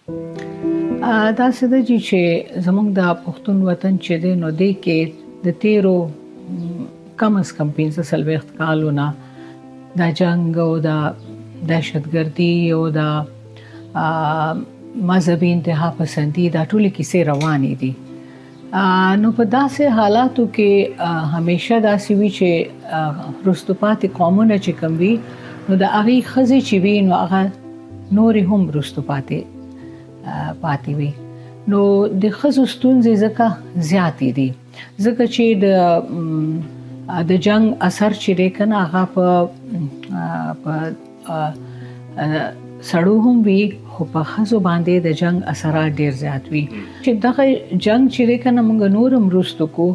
دا څه ده چې زموږ د پښتون وطن چې دی نو دی کې د تیرو کم از کم 15 کالونه دا جنگ او دا دهشتګردي او دا مذهبي انتها پسندي دا ټول کیسې روانې دي. نو په داسې حالاتو کې همیشه داسې وي چې وروسته پاتې قومونه چې کوم وي نو د هغې ښځې چې وي نو هغه نورې هم وروسته پاتې وي. نو د ښځو ستونزې ځکه زیاتې دي ځکه چې د جنگ اثر چې دی که نه هغه په سړو هم وي خو په ښځو باندې د جنگ اثرات ډیر زیات وي چې دغه جنگ چې دی که نه موږ نور هم وروسته کو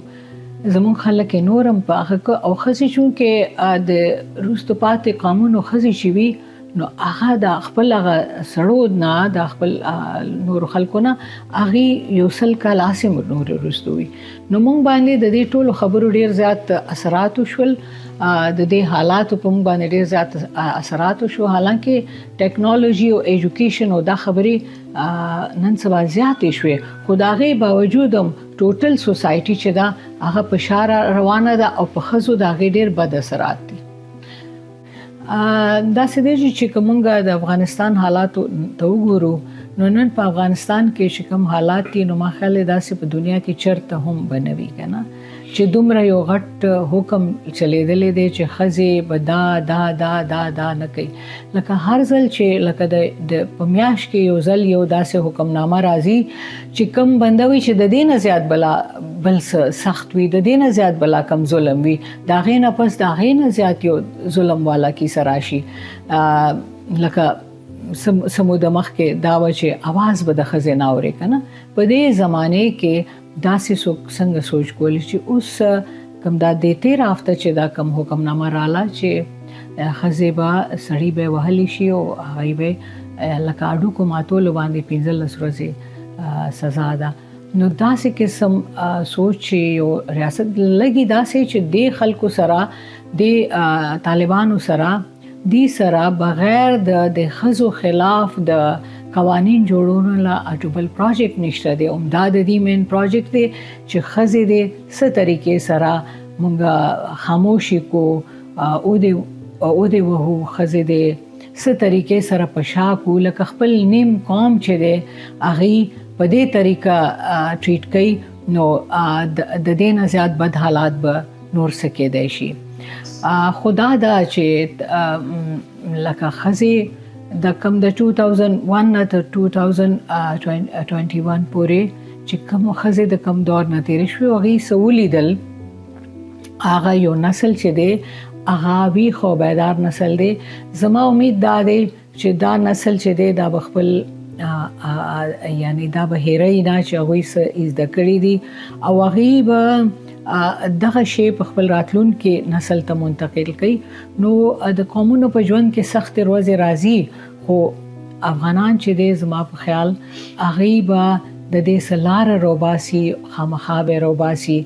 زموږ خلک یې نور هم په هغه او ښځې چونکې د وروسته پاتې قومونو ښځې چې وي نو هغه د خپل هغه سړو نه د خپل نور خلکو نه هغه یو سل کال اسیم نور وروسته وي نو موږ باندې د دې ټولو خبرو ډیر زیات اثرات وشول د دې حالاتو په موږ باندې ډیر زیات اثرات وشو حالانکه ټیکنالوژي او ایجوکیشن او دا خبرې نن سبا زیاتې شوې خو د هغې باوجود هم ټوټل سوسایټي چې دا هغه په شار روانه ده او په ښځو د هغې ډیر بد اثرات دي. دا څه دی چې کومه د افغانستان حالات ته وګورو نو نن په افغانستان کې چې کوم حالات دي نو ما خیال داسې په دنیا کې چرته هم بنوي کنه چې دومره یو غټ حکم چلیدلې دی چې ښځې به دا نه کوي لکه هر ځل چې لکه د پمیاش کې یو ځل یو داسې حکمنامه راځي چې کم بندوي چې د دې نه زیات بل سخت وي د دې نه زیات بلا کم ظلم وي دا غې نه پس دا غې نه زیات یو ظلم والا کی سراشي لکه سمود مخ کې دا و چې आवाज به د ښځې نه اوري کنه په دې زمانه کې داسې څنګه سوچ کولی چې اوس کوم دا د تیر هفته چې دا کوم حکمنامه رااله چې ښځې به سړی به وهلی شي او هغه به لکه اډو کو ماتول باندې 15 ورځې سزا ده. نو داسې قسم سوچ یو ریاست لګي داسې چې د خلکو سره د طالبانو سره دی سره بغیر د ښځو خلاف د قوانین جوړولو لا اټوبل پروجیکټ نشته دی امداد دی مین پروجیکټ دی چې ښځې د څه طریقې سره مونږ خاموشي کو او د وهو ښځې د څه طریقې سره پشا کو لکه خپل نیم قوم چې دی هغه په دې طریقه ټریټ کوي نو د دې نه زیات بد حالات به نور څه کېدای شي. خدا دا چې لکه ښځې د کم د 2001 نه تر 2021 پورې چې کوم ښځې د کم دور نه تیرې شوې هغې څه ولیدل هغه یو نسل چې دی هغه وي خو بیدار نسل دی. زما امید دا دی چې دا نسل چې دی دا به خپل یعنی دا به هیرای نه چې هغوی څه زده کړي دي او هغې به دغه شی په خپل راتلون کې نسل ته منتقل کړي. نو د قومونو په ژوند کې سخت ورځې راځي خو افغانان چې دی زما په خیال هغې به د دې سلاره روباسي خامخا به روباسي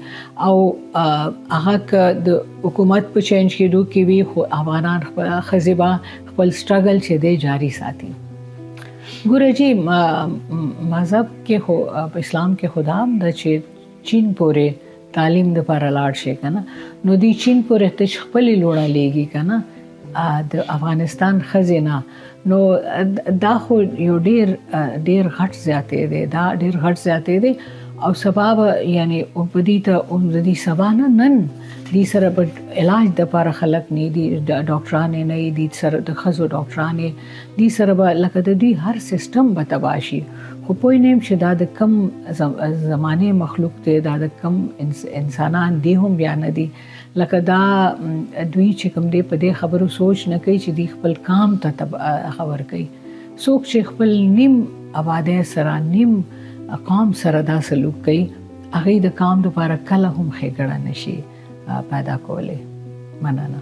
او هغه د حکومت په چینج کېدو کې وي خو افغانان ښځې به خپل سټرګل چې دی جاری ساتي. ګوره جی مذهب کې خو په اسلام کې خدا هم د چې چین پورې تعلیم د لپاره لاړ شي کنه نو دی چین پورې ته خپل لوړه لګي کنه د افغانستان خزینه نو دا خو یو ډیر غټ زیاتې دی دا ډیر غټ زیاتې دی او سبب یعنی په دې ته د دې سبا نن دې سره په علاج د لپاره خلک نه دي ډاکټران نه دي سره د خزو ډاکټران دي سره لکه د دې هر سیستم به تباشي خو پوه نیم چې دا د کم زمانه مخلوق دی دا د کم انسانان دی هم بیا نه دي لکه دا دوی چې کوم دی په دې خبرو سوچ نه کوي چې دی خپل کام ته خبر کوي څوک چې خپل نیم آباده سره نیم قوم سره دا سلوک کوي هغه د کام لپاره کله هم ښېګړه نشي پیدا کولی. مننه.